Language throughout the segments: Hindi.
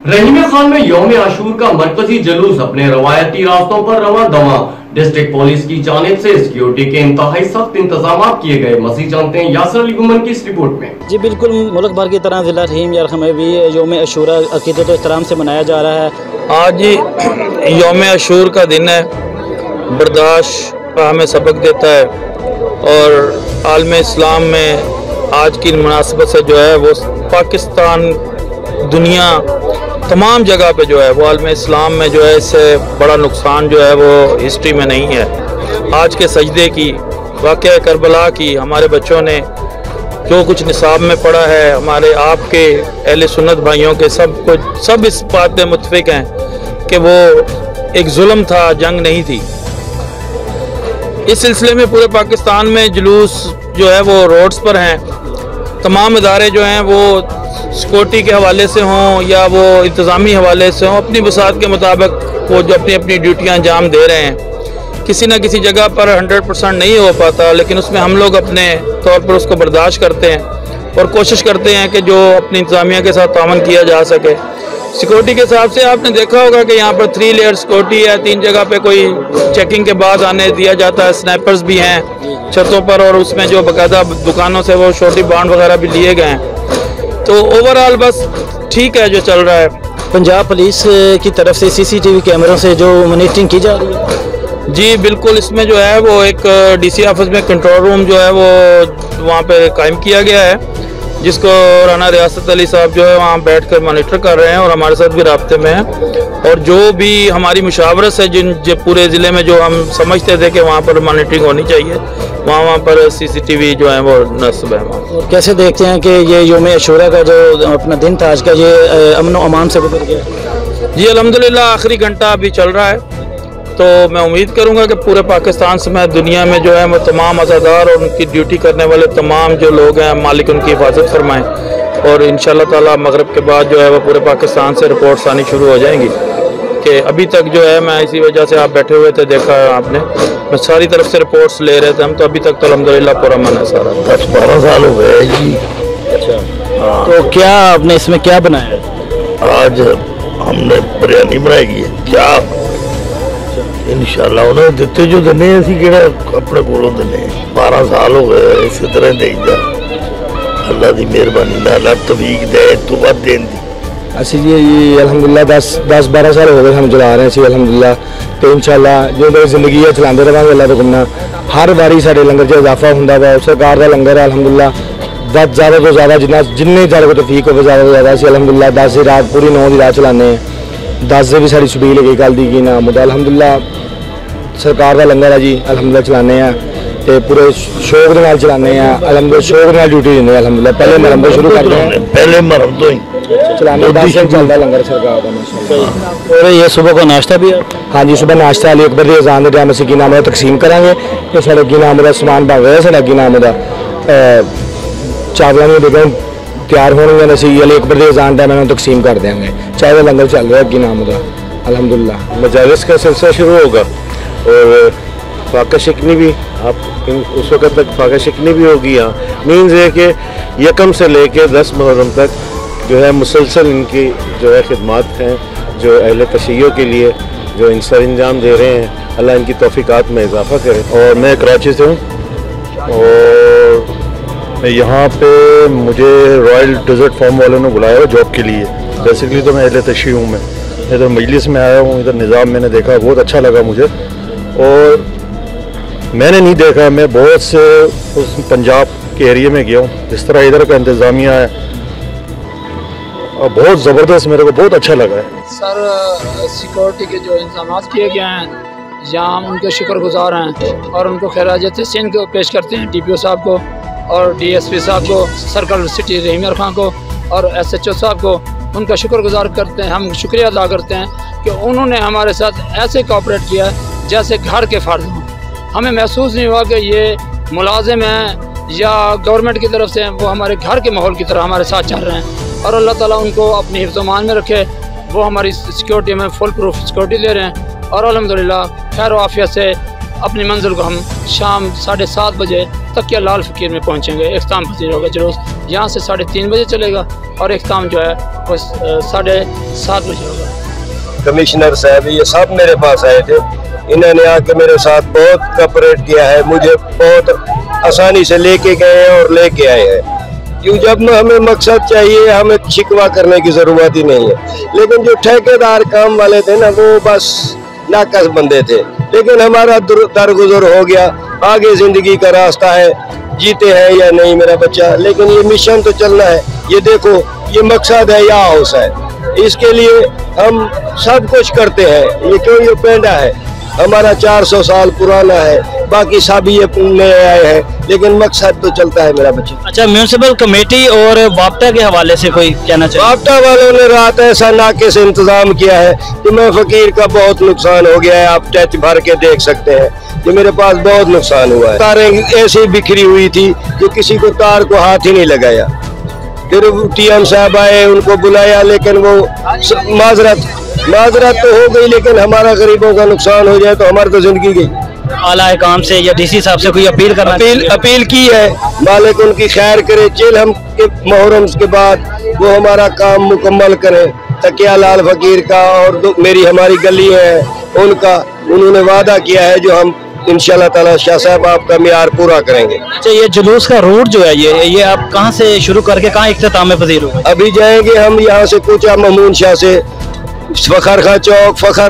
रहीम खान में यौम आशूर का मरकजी जुलूस अपने रवायती रास्तों पर रवा दवा। डिस्ट्रिक्ट पुलिस की जानिब से सिक्योरिटी के इंतहाई सख्त इंतजाम किए गए। मज़ीद जानते हैं यासर अली गुमन की इस रिपोर्ट में। जी बिल्कुल, मुल्क भर की तरह ज़िला रहीम में भी यौम आशूरा अक़ीदत व एहतराम से मनाया जा रहा है। आज यौम आशूर का दिन है, बर्दाश्त का हमें सबक देता है और आलम इस्लाम में आज की मुनासबत से जो है वो पाकिस्तान दुनिया तमाम जगह पे जो है वो आलम इस्लाम में जो है इससे बड़ा नुकसान जो है वो हिस्ट्री में नहीं है। आज के सजदे की वाक़या करबला की हमारे बच्चों ने जो कुछ निसाब में पढ़ा है, हमारे आपके अहले सुन्नत भाइयों के सब इस बात पे मुत्फिक हैं कि वो एक जुल्म था, जंग नहीं थी। इस सिलसिले में पूरे पाकिस्तान में जुलूस जो है वो रोड्स पर हैं। तमाम इदारे जो हैं वो सिक्योरिटी के हवाले से हों या वो इंतज़ामी हवाले से हों, अपनी वसात के मुताबिक वो जो अपनी अपनी ड्यूटियां अंजाम दे रहे हैं। किसी न किसी जगह पर 100% नहीं हो पाता, लेकिन उसमें हम लोग अपने तौर पर उसको बर्दाश्त करते हैं और कोशिश करते हैं कि जो अपनी इंतज़ामिया के साथ तामन किया जा सके। सिक्योरिटी के हिसाब से आपने देखा होगा कि यहाँ पर 3 लेयर सिक्योरिटी है। 3 जगह पे कोई चेकिंग के बाद आने दिया जाता है। स्नैपर्स भी हैं छतों पर और उसमें जो बाकायदा दुकानों से वो छोटी बाउंड वगैरह भी लिए गए हैं। तो ओवरऑल बस ठीक है जो चल रहा है। पंजाब पुलिस की तरफ से CCTV कैमरों से जो मॉनिटरिंग की जा रही है। जी बिल्कुल, इसमें जो है वो एक DC ऑफिस में कंट्रोल रूम जो है वो वहाँ पे कायम किया गया है, जिसको राना रियासत अली साहब जो है वहाँ बैठकर मॉनिटर कर रहे हैं और हमारे साथ भी राब्ते में हैं। और जो भी हमारी मुशावरत है जो पूरे ज़िले में जो हम समझते थे कि वहाँ पर मॉनिटरिंग होनी चाहिए, वहाँ पर CCTV जो है वो नस्ब है। और कैसे देखते हैं कि ये यौम आशूरा का जो अपना दिन था आज का, ये अमन व अमान से गुजर गया? जी अल्हम्दुलिल्लाह आखिरी घंटा अभी चल रहा है, तो मैं उम्मीद करूंगा कि पूरे पाकिस्तान समेत दुनिया में जो है वो तमाम अज़ादार और उनकी ड्यूटी करने वाले तमाम जो लोग हैं, मालिक उनकी हिफाजत फरमाएँ और इंशाअल्लाह ताला मगरिब के बाद जो है वो पूरे पाकिस्तान से रिपोर्ट्स आनी शुरू हो जाएंगी। कि अभी तक जो है मैं इसी वजह से आप बैठे हुए थे, देखा आपने, मैं सारी तरफ से रिपोर्ट्स ले रहे थे हम, तो अभी तक तो अल्हम्दुलिल्लाह पूरा मन है सारा। 10-12 साल हो गए जी। अच्छा हाँ। तो क्या आपने इसमें क्या बनाया? आज हमने बिरयानी बनाई है। क्या इंशाअल्लाह उन्हें दिते जो देने असी कि अपने कोलों देने। 12 साल हो गए इसी तरह देईदा। अल्लाह की मेहरबानी नाल अल्लाह तौफीक दे तो बाद देन दी। असि ये अलहमदुलिल्लाह 10-12 साल हो गए हम चला रहे हैं अलहमदुलिल्लाह। तो इंशाअल्लाह जो मेरी जिंदगी है चलाते रहेंगे अल्लाह तो करना। हर बारी साढ़े लंगर च इजाफा होंदा वा। सरकार का लंगर है अलहमदुलिल्लाह, ज़्यादा तो ज़्यादा जिन्ने ज़्यादा को तौफीक हो ज़्यादा तो ज़्यादा असी अलहमदुलिल्लाह 10 की रात पूरी 9 की रात चलाने। 10 से भी साड़ी छबील गई कल की नाम होता अलहमदुलिल्लाह। सरकार का लंगर है जी अलहमदुलिल्लाह चलाने ते पूरे शौक के नाल चलाने अलहमदुलिल्लाह। शौक के नाल ड्यूटी देंगे अलहमदुलिल्लाह। पहले मरहम तो शुरू करते हैं, पहले मरहम तो ही चलाने 10 से चलता लंगर सरकार का। और ये सुबह को नाश्ता भी है? हाँ जी, सुबह नाश्ता अली अकबर की अजान के टाइम असी की नाम तकसीम करांगे। ये साढ़े की नाम समान बन रहा है, साढ़ा की नाम चावलों की बेगम तैयार होने असी अली अकबर की अजान टाइम तकसीम कर देंगे। चाय का लंगर चल रहा है की नाम अलहमदुलिल्लाह। मजालिस का सिलसिला शुरू होगा और फाका शिकनी भी आप उस वक्त तक फाका शिकनी भी होगी। यहाँ मीन्स है कि यकम से लेके 10 मुहर्रम तक जो है मुसलसल इनकी जो है खिदमात हैं, जो अहले तशय्यो के लिए जो इन सर अंजाम दे रहे हैं। अल्लाह इनकी तौफीकात में इजाफा करे। और मैं कराची से हूँ और यहाँ पे मुझे रॉयल डेजर्ट फार्म वालों ने बुलाया है जॉब के लिए। बेसिकली तो मैं अहले तशय्यो हूँ, मैं इधर मजलिस में आया हूँ। इधर निज़ाम मैंने देखा, बहुत अच्छा लगा मुझे। और मैंने नहीं देखा, मैं बहुत से उस पंजाब के एरिया में गया हूँ, जिस तरह इधर का इंतज़ामिया है और बहुत ज़बरदस्त, मेरे को बहुत अच्छा लगा है। सर सिक्योरिटी के जो इंतजाम किए गए हैं यहाँ हम उनके शुक्रगुजार हैं और उनको खैरात हसीन को पेश करते हैं DPO साहब को और DSP साहब को, सर्कल सिटी रहीम खान को और SHO साहब को। उनका शुक्रगुजार करते हैं, हम शुक्रिया अदा करते हैं कि उन्होंने हमारे साथ ऐसे कोऑपरेट किया जैसे घर के फ़र्द हों। हमें महसूस नहीं हुआ कि ये मुलाजिम हैं या गवर्नमेंट की तरफ से हैं, वो हमारे घर के माहौल की तरह हमारे साथ चल रहे हैं। और अल्लाह ताला उनको अपनी हिफ्ज़-ओ-मान में रखे। वो हमारी सिक्योरिटी में फुल प्रूफ सिक्योरिटी दे रहे हैं और अल्हम्दुलिल्लाह खैर व आफियत से अपनी मंजिल को हम शाम 7:30 बजे तकिया लाल फ़कीर में पहुँचेंगे। इख्तिताम पजीर होगा जुलूस, यहाँ से 3:30 बजे चलेगा और इख्तिताम जो है वो 7:30 बजे होगा। कमिश्नर साहब ये सब मेरे पास आए थे, इन्होंने आके मेरे साथ बहुत कोऑपरेट किया है, मुझे बहुत आसानी से लेके गए और लेके आए हैं। क्यों जब हमें मकसद चाहिए हमें शिकवा करने की जरूरत ही नहीं है। लेकिन जो ठेकेदार काम वाले थे ना वो बस नाकस बंदे थे। लेकिन हमारा दरगुजर हो गया, आगे जिंदगी का रास्ता है, जीते हैं या नहीं मेरा बच्चा, लेकिन ये मिशन तो चलना है। ये देखो ये मकसद है या हाउस है, इसके लिए हम सब कुछ करते हैं। ये क्यों ये पेंडा है हमारा 400 साल पुराना है, बाकी सब ये नए आए हैं, लेकिन मकसद तो चलता है मेरा बच्चा। अच्छा, म्यूनिसिपल कमेटी और वापटा के हवाले से कोई कहना चाहिए? वापटा वालों ने रात ऐसा नाके से इंतजाम किया है कि मैं फकीर का बहुत नुकसान हो गया है, आप टैच भर के देख सकते हैं। ये मेरे पास बहुत नुकसान हुआ है। तारें ऐसी बिखरी हुई थी जो किसी को तार को हाथ ही नहीं लगाया। फिर टीएम साहब आए, उनको बुलाया, लेकिन वो माजरत तो हो गई, लेकिन हमारा गरीबों का नुकसान हो जाए तो हमारी तो जिंदगी गई। आला काम से या डीसी साहब से कोई अपील करना? अपील की है, मालिक उनकी खैर करे, चिल हम मुहर्रम के बाद वो हमारा काम मुकम्मल करें। तकिया लाल फकीर का और हमारी गली है उनका, उन्होंने वादा किया है जो हम इंशाल्लाह ताला शाह साहब आपका मियार पूरा करेंगे। अच्छा, ये जुलूस का रूट जो है ये आप कहाँ से शुरू करके कहाँ इख्तिताम में पजीर होगा? अभी जाएंगे हम यहाँ से कूचा महमूद शाह से फखर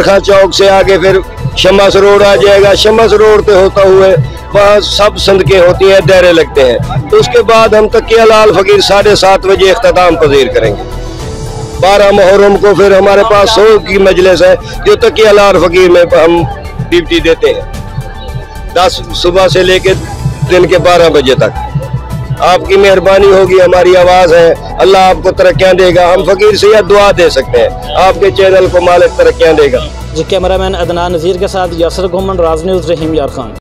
खां चौक से आगे फिर शमस रोड आ जाएगा। शमस रोड पे होता हुए वहाँ सब संदकें होती हैं, दायरे लगते हैं। तो उसके बाद हम तकिया लाल फकीर 7:30 बजे इख्तिताम पजीर करेंगे। 12 मुहर्रम को फिर हमारे पास 100 की मजलिस है जो तकिया लाल फकीर में हम ड्यूटी देते हैं, 10 सुबह से लेके दिन के 12 बजे तक। आपकी मेहरबानी होगी, हमारी आवाज है, अल्लाह आपको तरक्कियां देगा। हम फकीर से यह दुआ दे सकते हैं, आपके चैनल को मालिक तरक्कियां देगा। जी, कैमरामैन अदनान नज़ीर के साथ यासर घुमन, राज न्यूज़, रहीम यार खान।